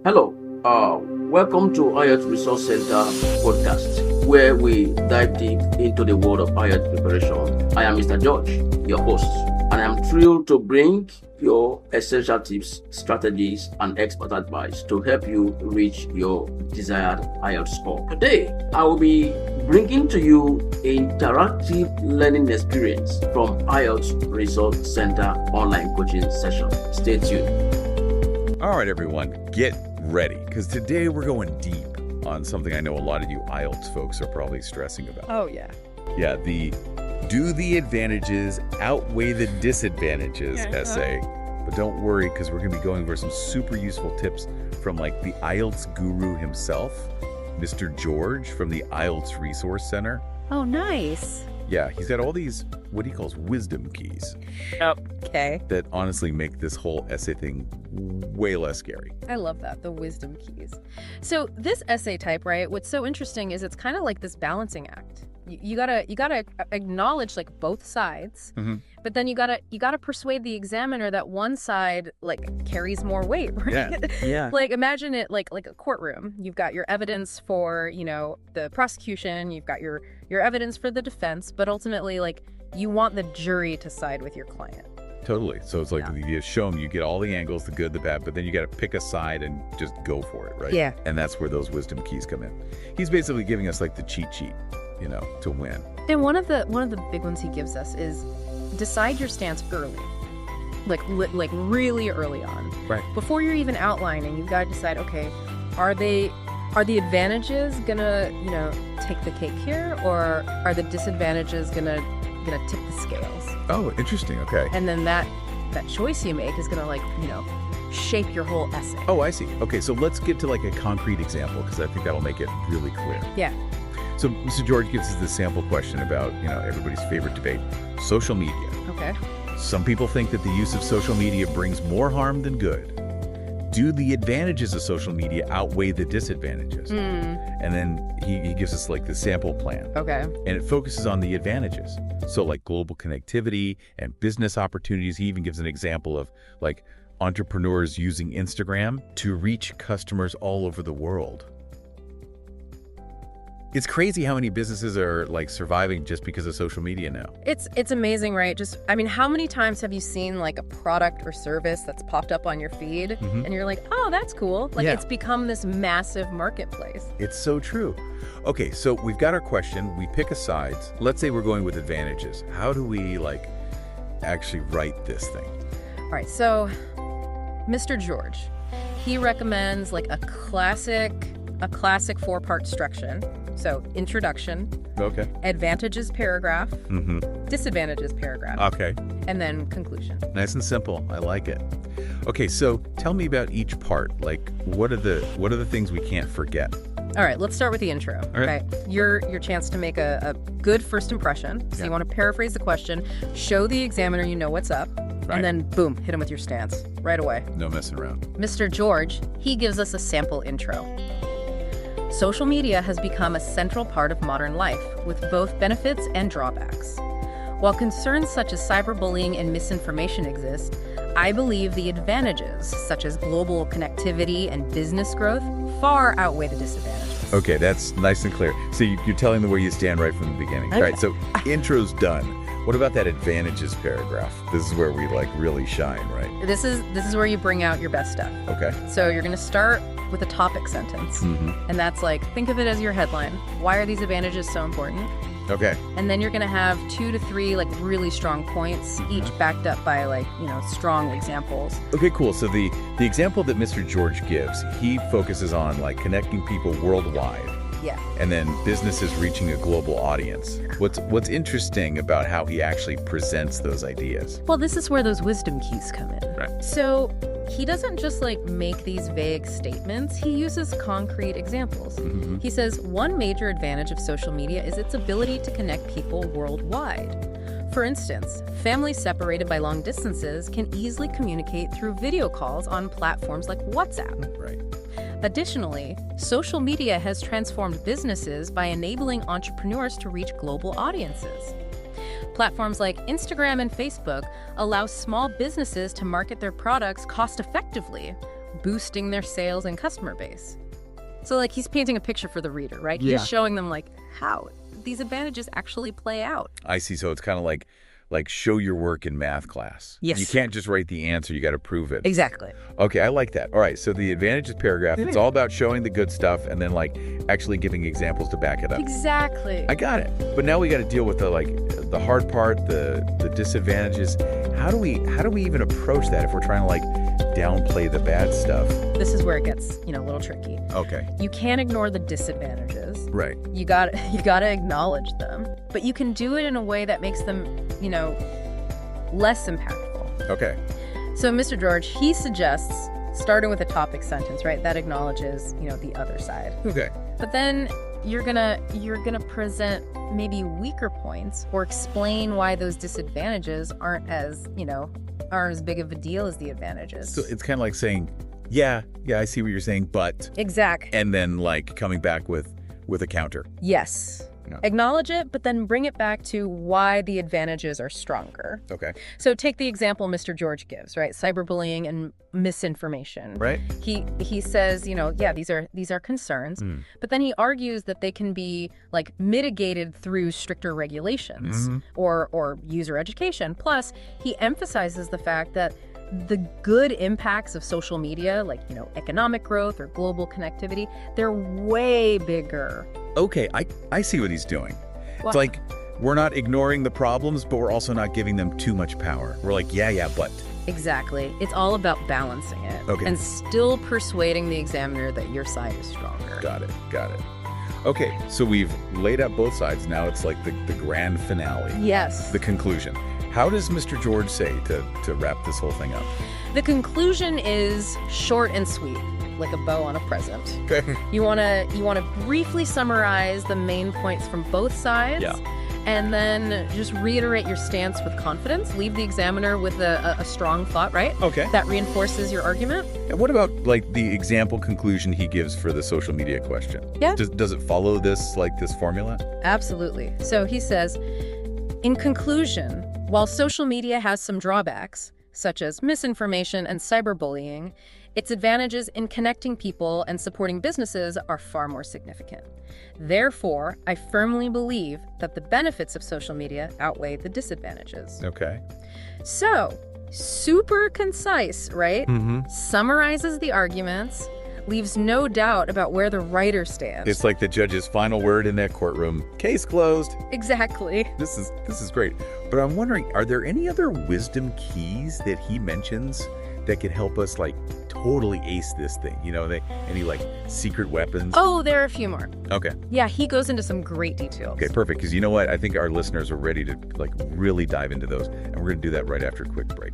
Hello, welcome to IELTS Resource Center podcast, where we dive deep into the world of IELTS preparation. I am Mr. George, your host, and I'm thrilled to bring your essential tips, strategies, and expert advice to help you reach your desired IELTS score. Today, I will be bringing to you interactive learning experience from IELTS Resource Center online coaching session. Stay tuned. All right, everyone, get ready, because today we're going deep on something I know a lot of you IELTS folks are probably stressing about. Oh, yeah. Yeah, do the advantages outweigh the disadvantages essay. But don't worry, because we're going to be going over some super useful tips from like the IELTS guru himself, Mr. George from the IELTS Resource Center. Oh, nice. Yeah, he's got all these, what he calls wisdom keys. Okay. That honestly make this whole essay thing way less scary. I love that, the wisdom keys. So this essay type, right, what's so interesting is it's kind of like this balancing act. You gotta acknowledge like both sides, but then you gotta persuade the examiner that one side like carries more weight, right? Yeah. Like imagine it like a courtroom. You've got your evidence for, the prosecution, you've got your evidence for the defense, but ultimately like you want the jury to side with your client. Totally. So it's like you show them, you get all the angles, the good, the bad, but then you got to pick a side and just go for it, right? Yeah. And that's where those wisdom keys come in. He's basically giving us like the cheat sheet, to win. And one of the big ones he gives us is decide your stance early, like really early on, right? Before you're even outlining, you've got to decide, okay, are the advantages gonna take the cake here, or are the disadvantages gonna tip the scales? Oh, interesting. Okay. And then that choice you make is gonna shape your whole essay. Oh, I see. Okay, so let's get to like a concrete example, because I think that'll make it really clear. Yeah. So Mr. George gives us this sample question about, everybody's favorite debate, social media. Okay. Some people think that the use of social media brings more harm than good. Do the advantages of social media outweigh the disadvantages? And then he gives us like the sample plan. Okay. And it focuses on the advantages. So like global connectivity and business opportunities. He even gives an example of like entrepreneurs using Instagram to reach customers all over the world. It's crazy how many businesses are like surviving just because of social media now. It's amazing, right? How many times have you seen like a product or service that's popped up on your feed and you're like, oh, that's cool. Like it's become this massive marketplace. It's so true. Okay, so we've got our question. We pick a side. Let's say we're going with advantages. How do we like actually write this thing? All right, so Mr. George, he recommends like a classic 4-part structure. So introduction, okay, advantages paragraph, disadvantages paragraph, okay, and then conclusion. Nice and simple. I like it. Okay, so tell me about each part. Like, what are the things we can't forget? All right, let's start with the intro. All right. Okay, your chance to make a good first impression. So you want to paraphrase the question, show the examiner you know what's up, and then boom, hit him with your stance right away. No messing around. Mr. George, he gives us a sample intro. Social media has become a central part of modern life, with both benefits and drawbacks. While concerns such as cyberbullying and misinformation exist, I believe the advantages, such as global connectivity and business growth, far outweigh the disadvantages. Okay, that's nice and clear. So you're telling them where you stand right from the beginning. All right, so intro's done. What about that advantages paragraph? This is where we like really shine, right? This is where you bring out your best stuff. Okay. So you're going to start with a topic sentence, and that's like, think of it as your headline. Why are these advantages so important? Okay. And then you're going to have 2 to 3 like really strong points, each backed up by like, strong examples. Okay, cool. So the example that Mr. George gives, he focuses on like connecting people worldwide. Yeah. And then businesses reaching a global audience. What's interesting about how he actually presents those ideas? Well, this is where those wisdom keys come in. Right. So he doesn't just like make these vague statements, he uses concrete examples. He says one major advantage of social media is its ability to connect people worldwide. For instance, families separated by long distances can easily communicate through video calls on platforms like WhatsApp. Right. Additionally, social media has transformed businesses by enabling entrepreneurs to reach global audiences. Platforms like Instagram and Facebook allow small businesses to market their products cost-effectively, boosting their sales and customer base. So like he's painting a picture for the reader, right? Yeah. He's showing them like how these advantages actually play out. I see. So it's kind of like show your work in math class. Yes. You can't just write the answer. You got to prove it. Exactly. Okay, I like that. All right, so the advantages paragraph, it's all about showing the good stuff and then like actually giving examples to back it up. Exactly. I got it. But now we got to deal with the hard part, the disadvantages. How do we even approach that if we're trying to like downplay the bad stuff? This is where it gets, a little tricky. Okay. You can't ignore the disadvantages. Right. You got to acknowledge them, but you can do it in a way that makes them, less impactful. Okay. So Mr. George, he suggests starting with a topic sentence, right? That acknowledges, the other side. Okay. But then you're gonna present maybe weaker points or explain why those disadvantages aren't as big of a deal as the advantages. So it's kind of like saying, yeah, I see what you're saying, but Exact. and then like coming back with a counter. Yes. Yeah. Acknowledge it, but then bring it back to why the advantages are stronger. Okay. So take the example Mr. George gives, right? Cyberbullying and misinformation. Right. He says, these are concerns, but then he argues that they can be like mitigated through stricter regulations or user education. Plus, he emphasizes the fact that the good impacts of social media, like, economic growth or global connectivity, they're way bigger. Okay, I see what he's doing. Well, It's like we're not ignoring the problems, but we're also not giving them too much power. We're like, yeah, but. Exactly. It's all about balancing it Okay. and still persuading the examiner that your side is stronger. Got it. Okay, so we've laid out both sides. Now it's like the grand finale, Yes. the conclusion. How does Mr. George say to wrap this whole thing up? The conclusion is short and sweet, like a bow on a present. Okay. You want to briefly summarize the main points from both sides. Yeah. And then just reiterate your stance with confidence. Leave the examiner with a strong thought, right? Okay. That reinforces your argument. And what about like the example conclusion he gives for the social media question? Yeah. Does it follow this formula? Absolutely. So he says, in conclusion, while social media has some drawbacks, such as misinformation and cyberbullying, its advantages in connecting people and supporting businesses are far more significant. Therefore, I firmly believe that the benefits of social media outweigh the disadvantages. Okay. So, super concise, right? Summarizes the arguments, leaves no doubt about where the writer stands. It's like the judge's final word in that courtroom. Case closed. Exactly. This is great. But I'm wondering, are there any other wisdom keys that he mentions that could help us like totally ace this thing? Any like secret weapons? Oh, there are a few more. Okay. Yeah, he goes into some great details. Okay, perfect. Because you know what? I think our listeners are ready to like really dive into those. And we're going to do that right after a quick break.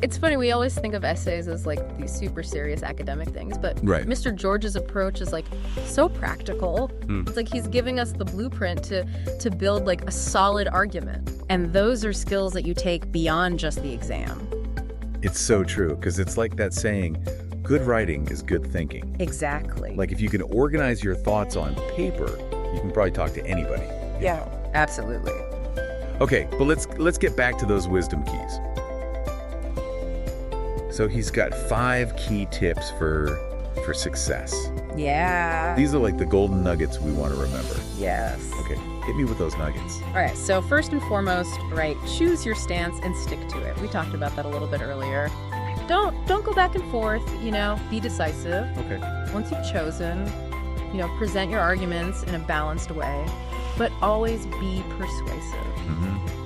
It's funny, we always think of essays as like these super serious academic things, but Right. Mr. George's approach is like so practical. It's like he's giving us the blueprint to build like a solid argument. And those are skills that you take beyond just the exam. It's so true. Because it's like that saying, good writing is good thinking. Exactly. Like if you can organize your thoughts on paper, you can probably talk to anybody. Yeah, absolutely. Okay, but let's get back to those wisdom keys. So he's got 5 key tips for success. Yeah. These are like the golden nuggets we want to remember. Yes. Okay, hit me with those nuggets. All right, so first and foremost, right, choose your stance and stick to it. We talked about that a little bit earlier. Don't go back and forth, be decisive. Okay. Once you've chosen, present your arguments in a balanced way, but always be persuasive.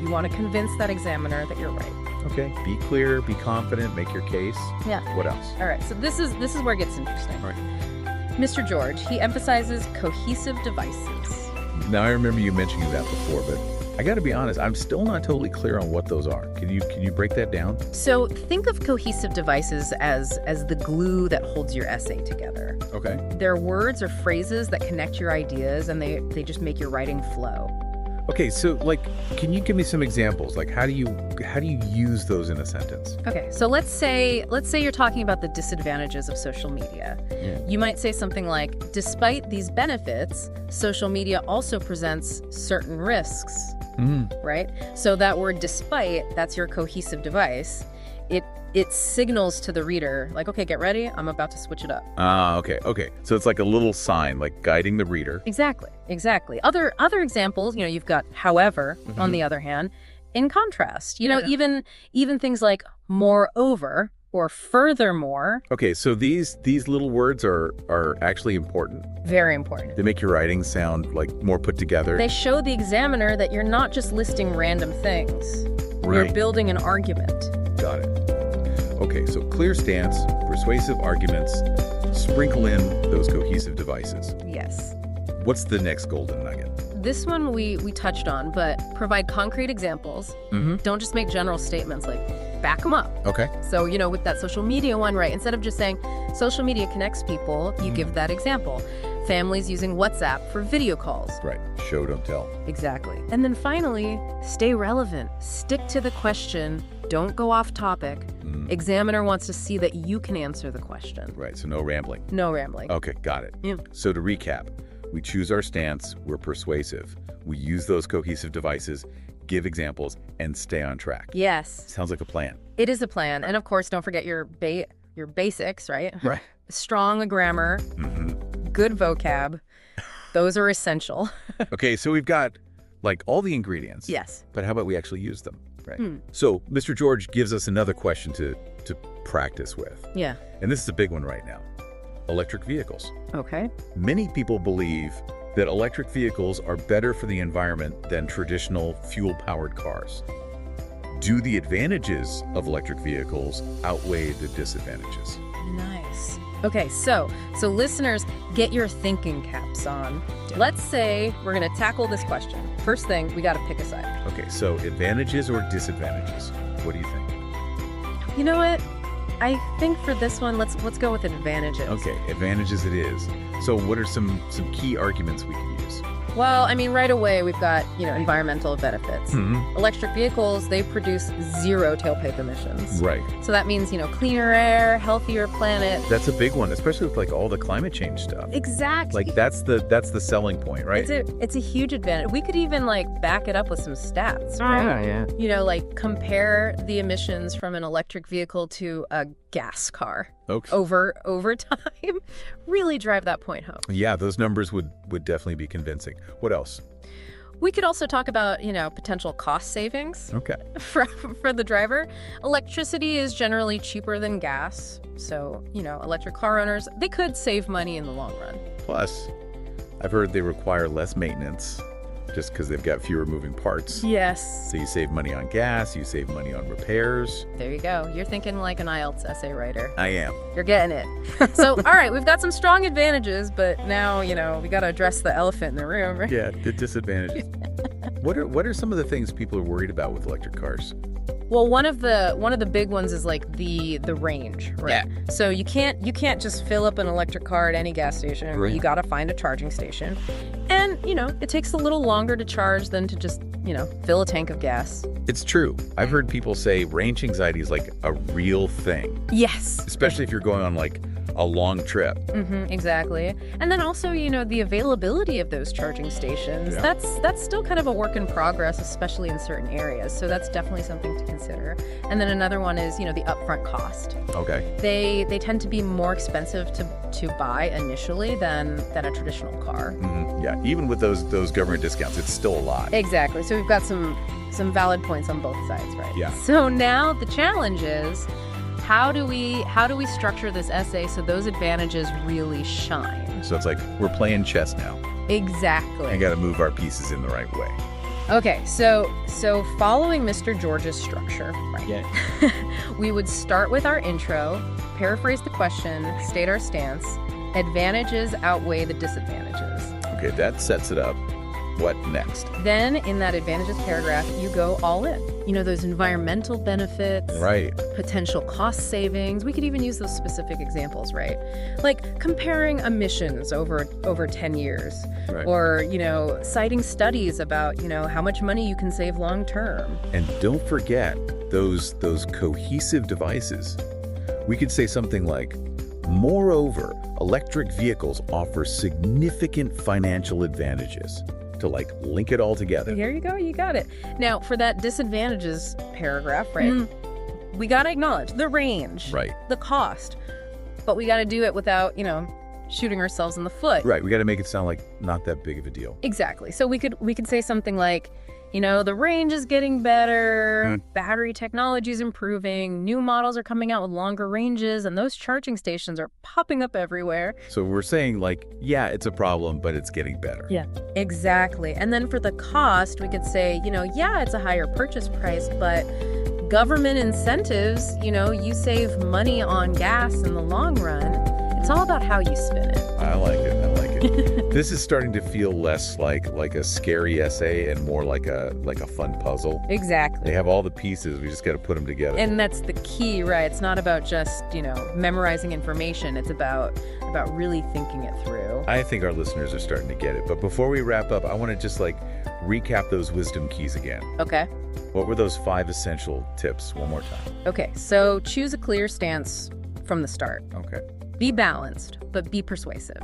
You want to convince that examiner that you're right. Okay. Be clear, be confident, make your case. Yeah. What else? All right, so this is where it gets interesting. All right. Mr. George, he emphasizes cohesive devices. Now I remember you mentioning that before, but I got to be honest, I'm still not totally clear on what those are. Can you break that down? So think of cohesive devices as the glue that holds your essay together. Okay. They're words or phrases that connect your ideas, and they just make your writing flow. Okay, so like, can you give me some examples? Like, how do you use those in a sentence? Okay, so let's say you're talking about the disadvantages of social media. Yeah. You might say something like, despite these benefits, social media also presents certain risks, right? So that word despite, that's your cohesive device. it signals to the reader, like, okay, get ready, I'm about to switch it up. Okay. So it's like a little sign, like guiding the reader. Exactly. Other examples, you've got however, on the other hand, in contrast. Even things like moreover or furthermore. Okay, so these little words are actually important. Very important. They make your writing sound like more put together. They show the examiner that you're not just listing random things. Right. You're building an argument. Got it. Okay, so clear stance, persuasive arguments, sprinkle in those cohesive devices. Yes. What's the next golden nugget? This one we touched on, but provide concrete examples. Don't just make general statements, like back them up. Okay. So, with that social media one, right, instead of just saying social media connects people, you give that example. Families using WhatsApp for video calls. Right. Show, don't tell. Exactly. And then finally, stay relevant. Stick to the question. Don't go off topic. Examiner wants to see that you can answer the question. Right, so no rambling. No rambling. Okay, got it. Yeah. So to recap, we choose our stance, we're persuasive, we use those cohesive devices, give examples, and stay on track. Yes. Sounds like a plan. It is a plan. And of course, don't forget your basics, right? Right. Strong grammar, good vocab. Those are essential. Okay, so we've got like all the ingredients. Yes. But how about we actually use them, right? So Mr. George gives us another question to practice with. Yeah. And this is a big one right now. Electric vehicles. Okay. Many people believe that electric vehicles are better for the environment than traditional fuel-powered cars. Do the advantages of electric vehicles outweigh the disadvantages? Nice. Okay, so listeners, get your thinking caps on. Let's say we're going to tackle this question. First thing, we got to pick a side. Okay, so advantages or disadvantages? What do you think? You know what? I think for this one, let's go with advantages. Okay, advantages it is. So what are some key arguments we can use? Well, I mean, right away, we've got, environmental benefits. Electric vehicles, they produce 0 tailpipe emissions. Right. So that means, cleaner air, healthier planet. That's a big one, especially with like all the climate change stuff. Exactly. Like that's the selling point, right? It's a huge advantage. We could even back it up with some stats, right? Yeah. Compare the emissions from an electric vehicle to a gas car. Okay. Over time, really drive that point home. Yeah, those numbers would definitely be convincing. What else? We could also talk about, potential cost savings. Okay. For the driver. Electricity is generally cheaper than gas. So, electric car owners, they could save money in the long run. Plus, I've heard they require less maintenance just because they've got fewer moving parts. Yes. So you save money on gas, you save money on repairs. There you go. You're thinking like an IELTS essay writer. I am. You're getting it. So, all right, we've got some strong advantages, but now, we got to address the elephant in the room, right? Yeah, the disadvantages. What are some of the things people are worried about with electric cars? Well, one of the big ones is like the range, right? Yeah. So you can't just fill up an electric car at any gas station. Right. You got to find a charging station. And, it takes a little longer to charge than to just, fill a tank of gas. It's true. I've heard people say range anxiety is like a real thing. Yes. Especially if you're going on like a long trip. Exactly. And then also, the availability of those charging stations, Yeah. that's still kind of a work in progress, especially in certain areas. So that's definitely something to consider. And then another one is, the upfront cost. Okay. They tend to be more expensive to buy initially than a traditional car. Yeah, even with those government discounts, it's still a lot. Exactly. So we've got some valid points on both sides, right? Yeah. So now the challenge is, how do we structure this essay so those advantages really shine? So it's like we're playing chess now. Exactly. I got to move our pieces in the right way. Okay, so following Mr. George's structure, right? Yeah. We would start with our intro, paraphrase the question, state our stance. Advantages outweigh the disadvantages. Okay, that sets it up. What next? Then in that advantages paragraph, you go all in. Those environmental benefits, Right. potential cost savings. We could even use those specific examples, right? Like comparing emissions over 10 years. Right. Or, citing studies about, how much money you can save long term. And don't forget those cohesive devices. We could say something like, moreover, electric vehicles offer significant financial advantages. To link it all together. Here you go, you got it. Now, for that disadvantages paragraph, right? we got to acknowledge the range, Right. the cost, but we got to do it without, shooting ourselves in the foot. Right. We got to make it sound like not that big of a deal. Exactly. So we could say something like, the range is getting better, battery technology is improving, new models are coming out with longer ranges, and those charging stations are popping up everywhere. So we're saying like, yeah, it's a problem, but it's getting better. Yeah, exactly. And then for the cost, we could say, yeah, it's a higher purchase price, but government incentives, you save money on gas in the long run. It's all about how you spin it. I like it. This is starting to feel less like a scary essay and more like a fun puzzle. Exactly. They have all the pieces. We just got to put them together. And that's the key, right? It's not about just, memorizing information. It's about really thinking it through. I think our listeners are starting to get it. But before we wrap up, I want to just recap those wisdom keys again. Okay. What were those 5 essential tips one more time? Okay. So choose a clear stance from the start. Okay. Be balanced, but be persuasive.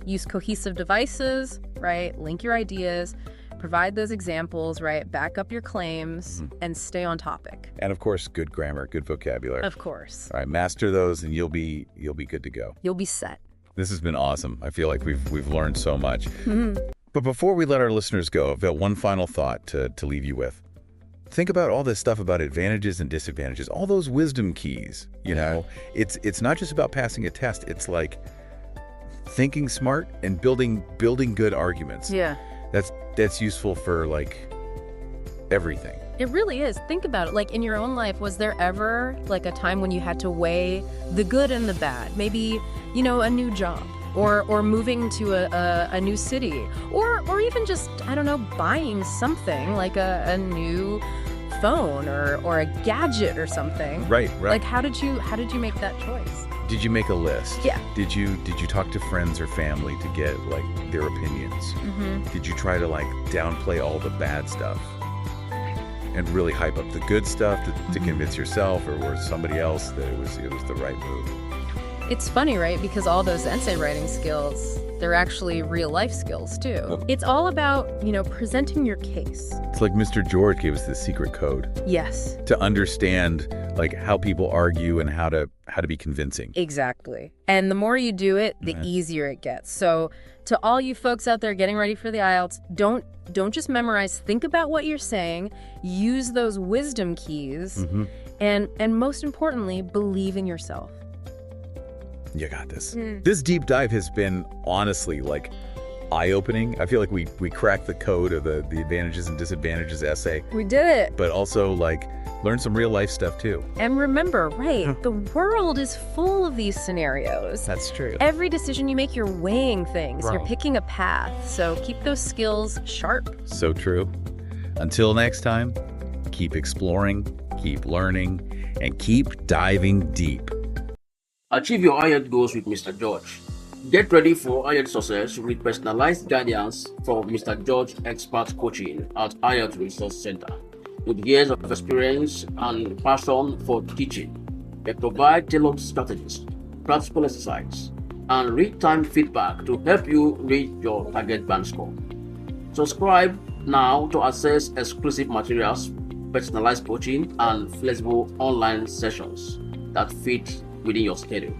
Use cohesive devices, right? Link your ideas, provide those examples, right? Back up your claims, and stay on topic. And of course, good grammar, good vocabulary. Of course. All right, master those and you'll be good to go. You'll be set. This has been awesome. I feel like we've learned so much. But before we let our listeners go, I've got one final thought to leave you with. Think about all this stuff about advantages and disadvantages, all those wisdom keys, It's not just about passing a test. It's like thinking smart and building good arguments. Yeah. That's useful for everything. It really is. Think about it. In your own life, was there ever a time when you had to weigh the good and the bad? Maybe, a new job or moving to a new city or even just, I don't know, buying something like a new phone or a gadget or something. Right. How did you make that choice? Did you make a list? Yeah. Did you talk to friends or family to get their opinions? Did you try to downplay all the bad stuff and really hype up the good stuff to convince yourself or somebody else that it was the right move? It's funny, right? Because all those essay writing skills, they're actually real life skills too. It's all about, presenting your case. It's like Mr. George gave us the secret code. Yes. To understand how people argue and how to be convincing. Exactly. And the more you do it, the easier it gets. So to all you folks out there getting ready for the IELTS, don't just memorize. Think about what you're saying. Use those wisdom keys. And most importantly, believe in yourself. You got this. This deep dive has been honestly eye-opening. I feel like we cracked the code of the advantages and disadvantages essay. We did it. But also learn some real life stuff too. And remember, the world is full of these scenarios. That's true. Every decision you make, you're weighing things. You're picking a path. So keep those skills sharp. So true. Until next time, keep exploring, keep learning, and keep diving deep. Achieve your IELTS goals with Mr. George. Get ready for IELTS success with personalized guidance from Mr. George Expert Coaching at IELTS Resource Center. With years of experience and passion for teaching, they provide tailored strategies, practical exercises, and real-time feedback to help you reach your target band score. Subscribe now to access exclusive materials, personalized coaching, and flexible online sessions that fit within your schedule.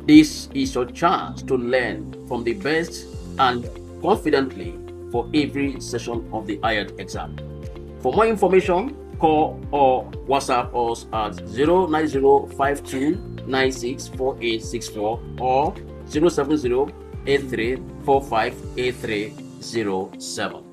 This is your chance to learn from the best and confidently for every session of the IELTS exam. For more information, call or WhatsApp us at 09052964864 or 07083458307.